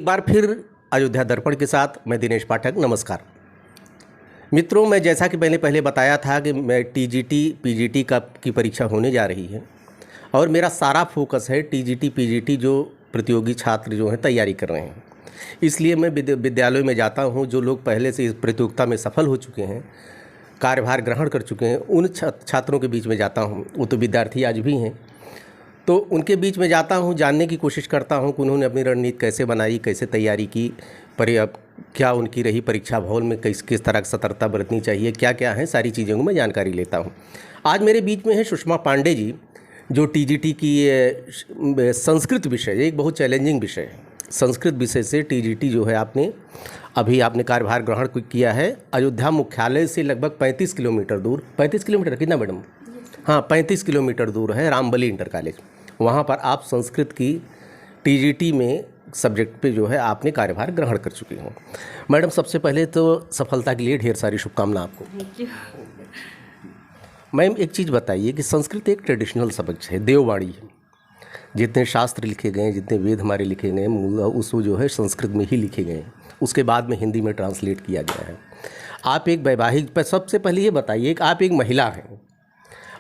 बार फिर अयोध्या दर्पण के साथ मैं दिनेश पाठक। नमस्कार मित्रों, मैं जैसा कि मैंने पहले बताया था कि मैं टीजीटी पीजीटी की परीक्षा होने जा रही है और मेरा सारा फोकस है टीजीटी पीजीटी जो प्रतियोगी छात्र जो हैं तैयारी कर रहे हैं। इसलिए मैं विद्यालय में जाता हूं। जो लोग पहले से इस प्रतियोगिता में सफल हो चुके हैं, कार्यभार ग्रहण कर चुके हैं, उन छात्रों के बीच में जाता हूं। वो तो विद्यार्थी आज भी हैं, तो उनके बीच में जाता हूं, जानने की कोशिश करता हूं कि उन्होंने अपनी रणनीति कैसे बनाई, कैसे तैयारी की, क्या उनकी रही परीक्षा भवन में, किस तरह की सतर्कता बरतनी चाहिए, क्या क्या है, सारी चीज़ों को मैं जानकारी लेता हूं। आज मेरे बीच में है सुषमा पांडे जी, जो टीजीटी की संस्कृत विषय, एक बहुत चैलेंजिंग विषय है। संस्कृत विषय से टीजीटी जो है आपने कार्यभार ग्रहण किया है। अयोध्या मुख्यालय से लगभग 35 किलोमीटर दूर, 35 किलोमीटर कितना मैडम? हाँ, 35 किलोमीटर दूर है रामबली इंटर कॉलेज। वहाँ पर आप संस्कृत की टीजीटी में सब्जेक्ट पे जो है आपने कार्यभार ग्रहण कर चुकी हो। मैडम, सबसे पहले तो सफलता के लिए ढेर सारी शुभकामना आपको। मैम, एक चीज़ बताइए कि संस्कृत एक ट्रेडिशनल सब्जेक्ट है, देववाणी है। जितने शास्त्र लिखे गए हैं, जितने वेद हमारे लिखे गए हैं, उसको जो है संस्कृत में ही लिखे गए हैं। उसके बाद में हिंदी में ट्रांसलेट किया गया है। आप एक वैवाहिक, सबसे पहले ये बताइए कि आप एक महिला हैं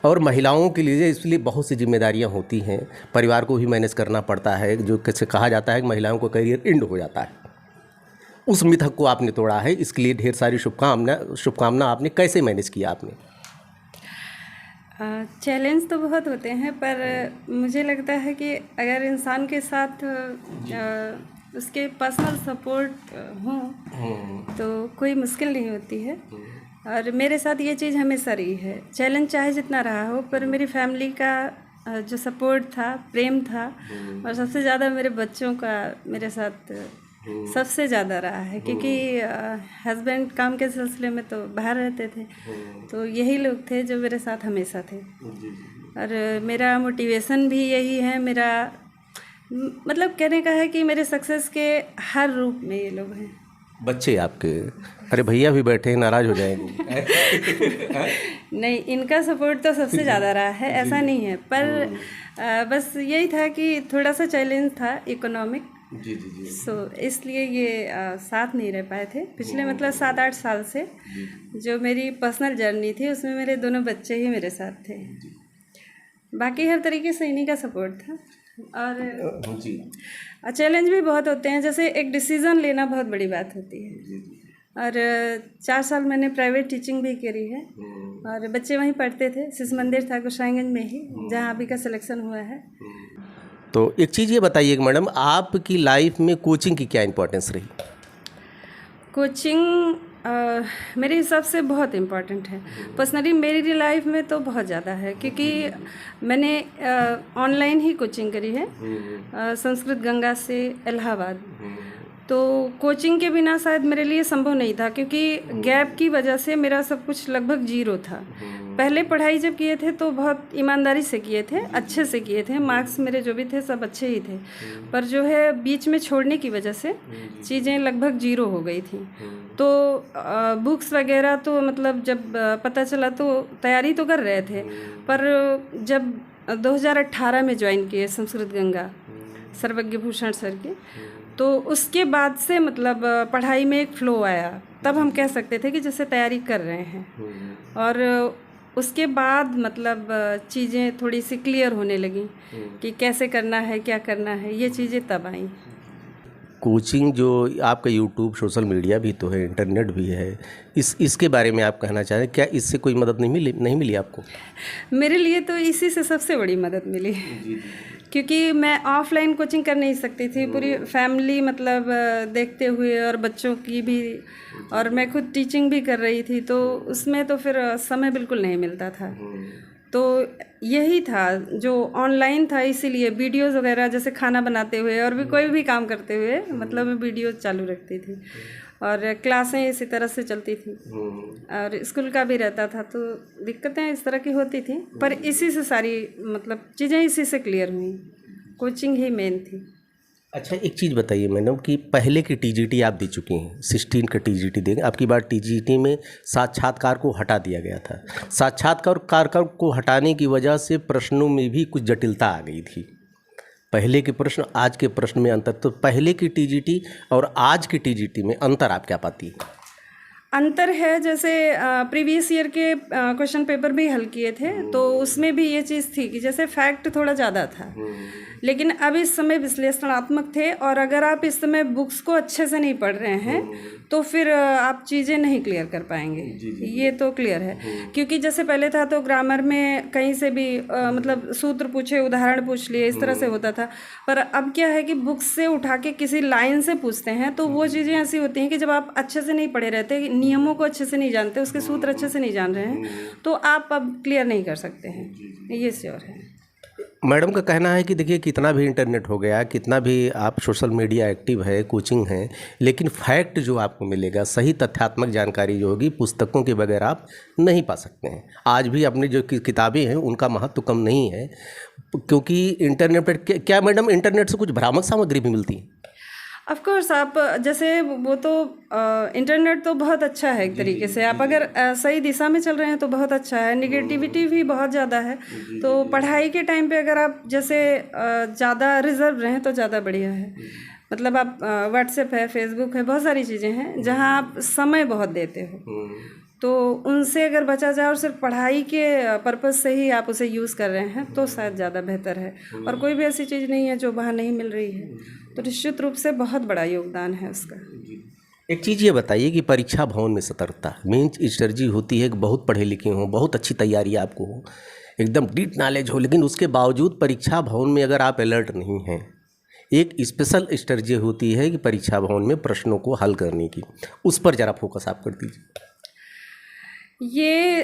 और महिलाओं के लिए इसलिए बहुत सी जिम्मेदारियां होती हैं, परिवार को भी मैनेज करना पड़ता है। जो कैसे कहा जाता है कि महिलाओं को करियर एंड हो जाता है, उस मिथक को आपने तोड़ा है। इसके लिए ढेर सारी शुभकामना। आपने कैसे मैनेज किया आपने? चैलेंज तो बहुत होते हैं, पर मुझे लगता है कि अगर इंसान के साथ उसके पर्सनल सपोर्ट हो तो कोई मुश्किल नहीं होती है। और मेरे साथ ये चीज़ हमेशा रही है। चैलेंज चाहे जितना रहा हो, पर मेरी फैमिली का जो सपोर्ट था, प्रेम था, और सबसे ज़्यादा मेरे बच्चों का मेरे साथ सबसे ज़्यादा रहा है। क्योंकि हस्बैंड काम के सिलसिले में तो बाहर रहते थे, तो यही लोग थे जो मेरे साथ हमेशा थे। और मेरा मोटिवेशन भी यही है। मेरा मतलब कहने का है कि मेरे सक्सेस के हर रूप में ये लोग हैं। बच्चे आपके? अरे भैया भी बैठे हैं, नाराज हो जाएंगे। नहीं, इनका सपोर्ट तो सबसे ज़्यादा रहा है, ऐसा नहीं है। पर बस यही था कि थोड़ा सा चैलेंज था इकोनॉमिक। सो इसलिए ये साथ नहीं रह पाए थे पिछले मतलब 7-8 साल से। जो मेरी पर्सनल जर्नी थी उसमें मेरे दोनों बच्चे ही मेरे साथ थे। बाकी हर तरीके से इन्हीं का सपोर्ट था। और चैलेंज भी बहुत होते हैं, जैसे एक डिसीज़न लेना बहुत बड़ी बात होती है। और 4 साल मैंने प्राइवेट टीचिंग भी करी है और बच्चे वहीं पढ़ते थे। शिशु मंदिर था गोसाईगंज में ही, जहाँ अभी का सिलेक्शन हुआ है। तो एक चीज़ ये बताइए कि मैडम, आपकी लाइफ में कोचिंग की क्या इम्पोर्टेंस रही? कोचिंग मेरे हिसाब से बहुत इम्पॉर्टेंट है। पर्सनली मेरी लाइफ में तो बहुत ज़्यादा है, क्योंकि मैंने ऑनलाइन ही कोचिंग करी है संस्कृत गंगा से इलाहाबाद। तो कोचिंग के बिना शायद मेरे लिए संभव नहीं था, क्योंकि गैप की वजह से मेरा सब कुछ लगभग जीरो था। पहले पढ़ाई जब किए थे तो बहुत ईमानदारी से किए थे, अच्छे से किए थे, मार्क्स मेरे जो भी थे सब अच्छे ही थे। पर जो है बीच में छोड़ने की वजह से चीज़ें लगभग जीरो हो गई थी। तो बुक्स वगैरह तो मतलब जब पता चला तो तैयारी तो कर रहे थे, पर जब 2018 में ज्वाइन किए संस्कृत गंगा सर्वज्ञ भूषण सर के, तो उसके बाद से मतलब पढ़ाई में एक फ़्लो आया। तब हम कह सकते थे कि जैसे तैयारी कर रहे हैं। और उसके बाद मतलब चीज़ें थोड़ी सी क्लियर होने लगी कि कैसे करना है, क्या करना है, ये चीज़ें तब आई। कोचिंग जो आपका यूट्यूब, सोशल मीडिया भी तो है, इंटरनेट भी है, इसके बारे में आप कहना चाह रहे हैं, क्या इससे कोई मदद नहीं मिली आपको? मेरे लिए तो इसी से सबसे बड़ी मदद मिली। क्योंकि मैं ऑफलाइन कोचिंग कर नहीं सकती थी, पूरी फैमिली मतलब देखते हुए, और बच्चों की भी, और मैं खुद टीचिंग भी कर रही थी, तो उसमें तो फिर समय बिल्कुल नहीं मिलता था। तो यही था जो ऑनलाइन था, इसीलिए वीडियोस वगैरह जैसे खाना बनाते हुए और भी कोई भी काम करते हुए मतलब मैं वीडियो चालू रखती थी। और क्लासें इसी तरह से चलती थी और स्कूल का भी रहता था, तो दिक्कतें इस तरह की होती थी। पर इसी से सारी मतलब चीज़ें इसी से क्लियर हुई। कोचिंग ही मेन थी। अच्छा, एक चीज़ बताइए मैडम कि पहले की टीजीटी आप दे चुकी हैं, 16 का टीजीटी देंगे, आपकी बार टीजीटी में साक्षात्कार को हटा दिया गया था। साक्षात्कार को हटाने की वजह से प्रश्नों में भी कुछ जटिलता आ गई थी। पहले के प्रश्न आज के प्रश्न में अंतर, तो पहले की टीजीटी और आज की टीजीटी में अंतर आप क्या पाती है? अंतर है, जैसे प्रीवियस ईयर के क्वेश्चन पेपर भी हल किए थे तो उसमें भी ये चीज़ थी कि जैसे फैक्ट थोड़ा ज़्यादा था, लेकिन अब इस समय विश्लेषणात्मक थे, और अगर आप इस समय बुक्स को अच्छे से नहीं पढ़ रहे हैं तो फिर आप चीज़ें नहीं क्लियर कर पाएंगे। ये तो क्लियर है, क्योंकि जैसे पहले था तो ग्रामर में कहीं से भी मतलब सूत्र पूछे, उदाहरण पूछ लिए, इस तरह से होता था। पर अब क्या है कि बुक्स से उठा के किसी लाइन से पूछते हैं, तो वो चीज़ें ऐसी होती हैं कि जब आप अच्छे से नहीं पढ़े रहते, नियमों को अच्छे से नहीं जानते, उसके सूत्र अच्छे से नहीं जान रहे हैं, तो आप अब क्लियर नहीं कर सकते हैं, ये श्योर है। मैडम का कहना है कि देखिए कितना भी इंटरनेट हो गया, कितना भी आप सोशल मीडिया एक्टिव है, कोचिंग है, लेकिन फैक्ट जो आपको मिलेगा, सही तथ्यात्मक जानकारी जो होगी, पुस्तकों के बगैर आप नहीं पा सकते हैं। आज भी अपनी जो किताबें हैं उनका महत्व कम नहीं है, क्योंकि इंटरनेट पर क्या मैडम इंटरनेट से कुछ भ्रामक सामग्री भी मिलती है? ऑफ कोर्स, आप जैसे वो तो इंटरनेट तो बहुत अच्छा है एक तरीके से, आप अगर सही दिशा में चल रहे हैं तो बहुत अच्छा है। निगेटिविटी भी बहुत ज़्यादा है, तो पढ़ाई के टाइम पे अगर आप जैसे ज़्यादा रिजर्व रहें तो ज़्यादा बढ़िया है। मतलब आप व्हाट्सएप है, फेसबुक है, बहुत सारी चीज़ें हैं जहाँ आप समय बहुत देते हो, तो उनसे अगर बचा जाए और सिर्फ पढ़ाई के पर्पज़ से ही आप उसे यूज़ कर रहे हैं तो शायद ज़्यादा बेहतर है। और कोई भी ऐसी चीज़ नहीं है जो वहाँ नहीं मिल रही है, तो निश्चित रूप से बहुत बड़ा योगदान है उसका। एक चीज़ ये बताइए कि परीक्षा भवन में सतर्कता, मेन स्ट्रेटजी होती है कि बहुत पढ़े लिखे हों, बहुत अच्छी तैयारी आपको हो, एकदम डीप नॉलेज हो, लेकिन उसके बावजूद परीक्षा भवन में अगर आप अलर्ट नहीं हैं, एक स्पेशल स्ट्रेटजी होती है कि परीक्षा भवन में प्रश्नों को हल करने की, उस पर ज़रा फोकस आप कर दीजिए। ये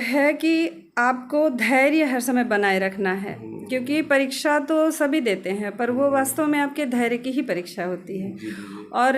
है कि आपको धैर्य हर समय बनाए रखना है, क्योंकि परीक्षा तो सभी देते हैं, पर वो वास्तव में आपके धैर्य की ही परीक्षा होती है। और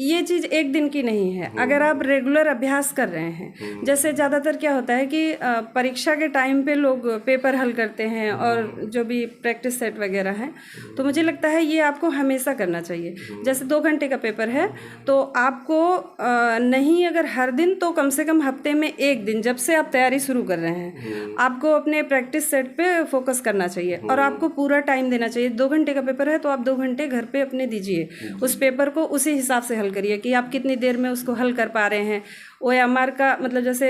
ये चीज़ एक दिन की नहीं है, अगर आप रेगुलर अभ्यास कर रहे हैं। जैसे ज़्यादातर क्या होता है कि परीक्षा के टाइम पे लोग पेपर हल करते हैं और जो भी प्रैक्टिस सेट वगैरह है, तो मुझे लगता है ये आपको हमेशा करना चाहिए। जैसे 2 घंटे का पेपर है तो आपको नहीं, अगर हर दिन तो कम से कम हफ्ते में 1 दिन, जब से आप तैयारी शुरू कर रहे हैं, आपको अपने प्रैक्टिस सेट पे फोकस करना चाहिए और आपको पूरा टाइम देना चाहिए। 2 घंटे का पेपर है तो आप 2 घंटे घर पे अपने दीजिए, उस पेपर को उसी हिसाब से हल करिए कि आप कितनी देर में उसको हल कर पा रहे हैं। OMR का मतलब जैसे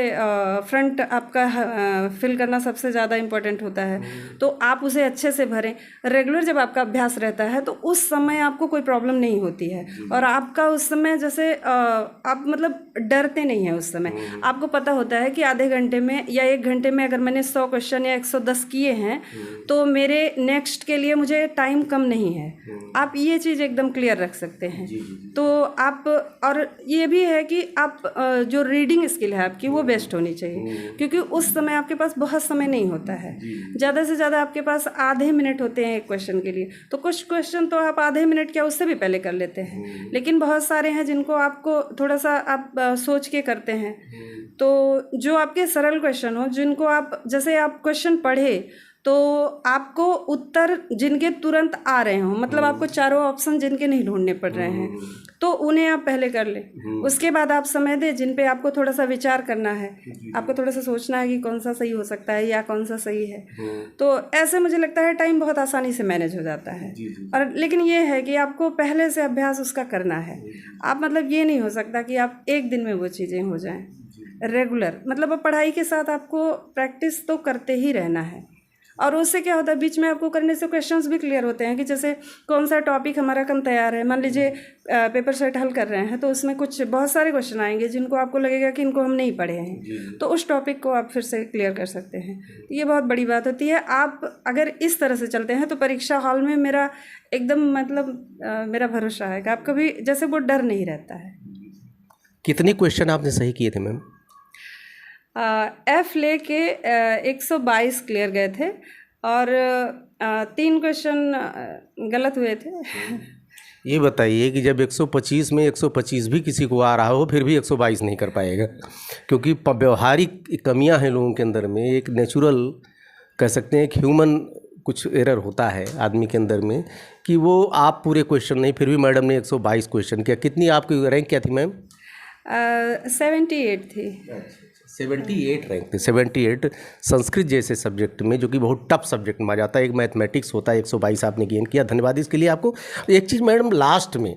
फ्रंट आपका फिल करना सबसे ज़्यादा इम्पोर्टेंट होता है, तो आप उसे अच्छे से भरें। रेगुलर जब आपका अभ्यास रहता है तो उस समय आपको कोई प्रॉब्लम नहीं होती है, और आपका उस समय जैसे आप मतलब डरते नहीं हैं। उस समय आपको पता होता है कि आधे घंटे में या 1 घंटे में अगर मैंने 100 क्वेश्चन या 110 किए हैं तो मेरे नेक्स्ट के लिए मुझे टाइम कम नहीं है। आप ये चीज़ एकदम क्लियर रख सकते हैं। तो आप, और ये भी है कि आप जो रीडिंग स्किल है आपकी वो बेस्ट होनी चाहिए, क्योंकि उस समय आपके पास बहुत समय नहीं होता है। ज़्यादा से ज़्यादा आपके पास आधे मिनट होते हैं एक क्वेश्चन के लिए, तो कुछ क्वेश्चन तो आप आधे मिनट क्या उससे भी पहले कर लेते हैं, लेकिन बहुत सारे हैं जिनको आपको थोड़ा सा आप सोच के करते हैं। तो जो आपके सरल क्वेश्चन हो, जिनको आप जैसे आप क्वेश्चन पढ़े तो आपको उत्तर जिनके तुरंत आ रहे हों, मतलब आपको चारों ऑप्शन जिनके नहीं ढूंढने पड़ रहे हैं, तो उन्हें आप पहले कर लें। उसके बाद आप समय दें जिन पे आपको थोड़ा सा विचार करना है, आपको थोड़ा सा सोचना है कि कौन सा सही हो सकता है या कौन सा सही है। तो ऐसे मुझे लगता है टाइम बहुत आसानी से मैनेज हो जाता है। और लेकिन ये है कि आपको पहले से अभ्यास उसका करना है। आप मतलब ये नहीं हो सकता कि आप एक दिन में वो चीज़ें हो जाएँ। रेगुलर मतलब पढ़ाई के साथ आपको प्रैक्टिस तो करते ही रहना है, और उससे क्या होता है बीच में आपको करने से क्वेश्चंस भी क्लियर होते हैं कि जैसे कौन सा टॉपिक हमारा कम तैयार है। मान लीजिए पेपर सेट हल कर रहे हैं तो उसमें कुछ बहुत सारे क्वेश्चन आएंगे जिनको आपको लगेगा कि इनको हम नहीं पढ़े हैं, तो उस टॉपिक को आप फिर से क्लियर कर सकते हैं। तो ये बहुत बड़ी बात होती है। आप अगर इस तरह से चलते हैं तो परीक्षा हॉल में मेरा एकदम मतलब मेरा भरोसा है कि आप कभी जैसे वो डर नहीं रहता है। कितने क्वेश्चन आपने सही किए थे मैम? F लेके 122 क्लियर गए थे और 3 क्वेश्चन गलत हुए थे। ये बताइए कि जब 125 में 125 भी किसी को आ रहा हो फिर भी 122 नहीं कर पाएगा, क्योंकि व्यवहारिक कमियां हैं लोगों के अंदर में। एक नेचुरल कह सकते हैं, एक ह्यूमन कुछ एरर होता है आदमी के अंदर में कि वो आप पूरे क्वेश्चन नहीं, फिर भी मैडम ने 122 क्वेश्चन किया। कितनी आपकी रैंक क्या थी मैम? 78 थी। 78 रैंक थे, 78 संस्कृत जैसे सब्जेक्ट में, जो कि बहुत टफ सब्जेक्ट माना जाता है। एक मैथमेटिक्स होता है, 122 आपने गेन किया, धन्यवाद इसके लिए आपको। एक चीज़ मैडम, लास्ट में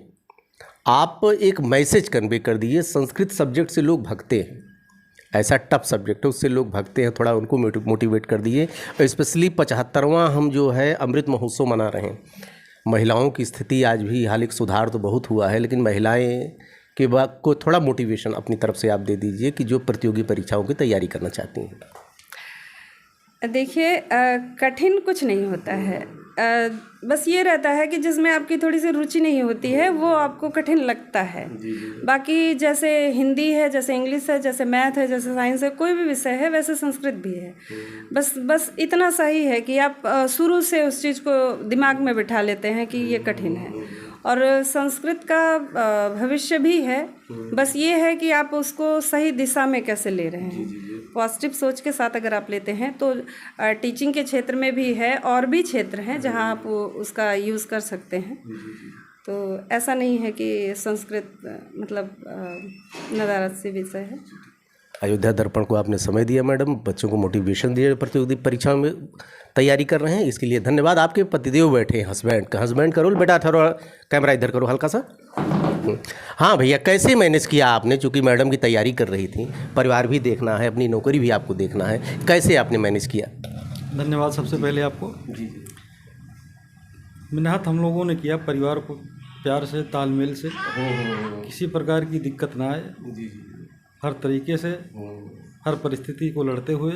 आप एक मैसेज कन्वे कर दीजिए। संस्कृत सब्जेक्ट से लोग भागते हैं, ऐसा टफ सब्जेक्ट है, उससे लोग भागते हैं, थोड़ा उनको मोटिवेट कर दीजिए। और स्पेशली 75वां हम जो है अमृत महोत्सव मना रहे हैं, महिलाओं की स्थिति आज भी, हालांकि सुधार तो बहुत हुआ है, लेकिन महिलाएं के बाद को थोड़ा मोटिवेशन अपनी तरफ से आप दे दीजिए कि जो प्रतियोगी परीक्षाओं की तैयारी करना चाहती हैं। देखिए, कठिन कुछ नहीं होता है, बस ये रहता है कि जिसमें आपकी थोड़ी सी रुचि नहीं होती है वो आपको कठिन लगता है। बाकी जैसे हिंदी है, जैसे इंग्लिश है, जैसे मैथ है, जैसे साइंस है, कोई भी विषय है, वैसे संस्कृत भी है। बस इतना सही है कि आप शुरू से उस चीज़ को दिमाग में बिठा लेते हैं कि ये कठिन है। और संस्कृत का भविष्य भी है, बस ये है कि आप उसको सही दिशा में कैसे ले रहे हैं। पॉजिटिव सोच के साथ अगर आप लेते हैं तो टीचिंग के क्षेत्र में भी है, और भी क्षेत्र हैं जहां आप उसका यूज़ कर सकते हैं। तो ऐसा नहीं है कि संस्कृत मतलब नदारद से विषय है। अयोध्या दर्पण को आपने समय दिया मैडम, बच्चों को मोटिवेशन दिया, प्रतियोगी परीक्षा में तैयारी कर रहे हैं, इसके लिए धन्यवाद। आपके पतिदेव बैठे हैं, हस्बैंड करो बेटा, थोड़ा कैमरा इधर करो हल्का सा। हाँ भैया, कैसे मैनेज किया आपने, चूँकि मैडम की तैयारी कर रही थी, परिवार भी देखना है, अपनी नौकरी भी आपको देखना है, कैसे आपने मैनेज किया? धन्यवाद सबसे पहले आपको। जी मेहनत हम लोगों ने किया, परिवार को प्यार से, तालमेल से, किसी प्रकार की दिक्कत ना आए, हर तरीके से, हर परिस्थिति को लड़ते हुए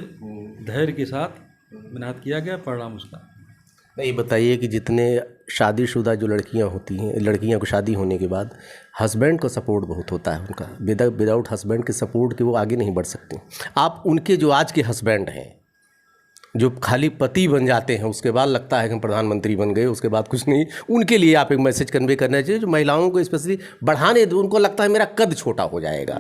धैर्य के साथ मेहनत किया गया, परिणाम उसका। नहीं, बताइए कि जितने शादीशुदा जो लड़कियां होती हैं, लड़कियां को शादी होने के बाद हस्बैंड का सपोर्ट बहुत होता है उनका, विदाउट हस्बैंड के सपोर्ट के वो आगे नहीं बढ़ सकती। आप उनके जो आज के हस्बैंड हैं, जो खाली पति बन जाते हैं, उसके बाद लगता है कि हम प्रधानमंत्री बन गए, उसके बाद कुछ नहीं, उनके लिए आप एक मैसेज कन्वे करना चाहिए, जो महिलाओं को स्पेशली बढ़ाने दो। उनको लगता है मेरा कद छोटा हो जाएगा,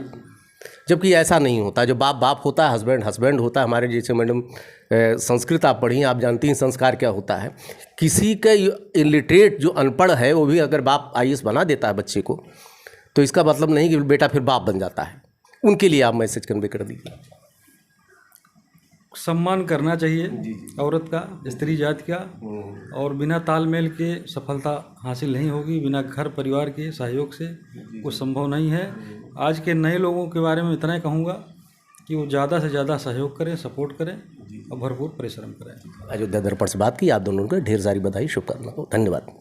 जबकि ऐसा नहीं होता। जो बाप होता है, हस्बैंड होता है। हमारे जैसे मैडम संस्कृत आप पढ़ी, आप जानती हैं संस्कार क्या होता है। किसी का इलिटरेट जो अनपढ़ है, वो भी अगर बाप IAS बना देता है बच्चे को, तो इसका मतलब नहीं कि बेटा फिर बाप बन जाता है। उनके लिए आप मैसेज कन्वे कर दीजिए। सम्मान करना चाहिए औरत का, स्त्री जाति का, और बिना तालमेल के सफलता हासिल नहीं होगी। बिना घर परिवार के सहयोग से कुछ संभव नहीं है। आज के नए लोगों के बारे में इतना ही कहूँगा कि वो ज़्यादा से ज़्यादा सहयोग करें, सपोर्ट करें और भरपूर परिश्रम करें। अयोध्या दर्पण से बात की, आप दोनों को ढेर सारी बधाई, शुभकामनाएं, धन्यवाद।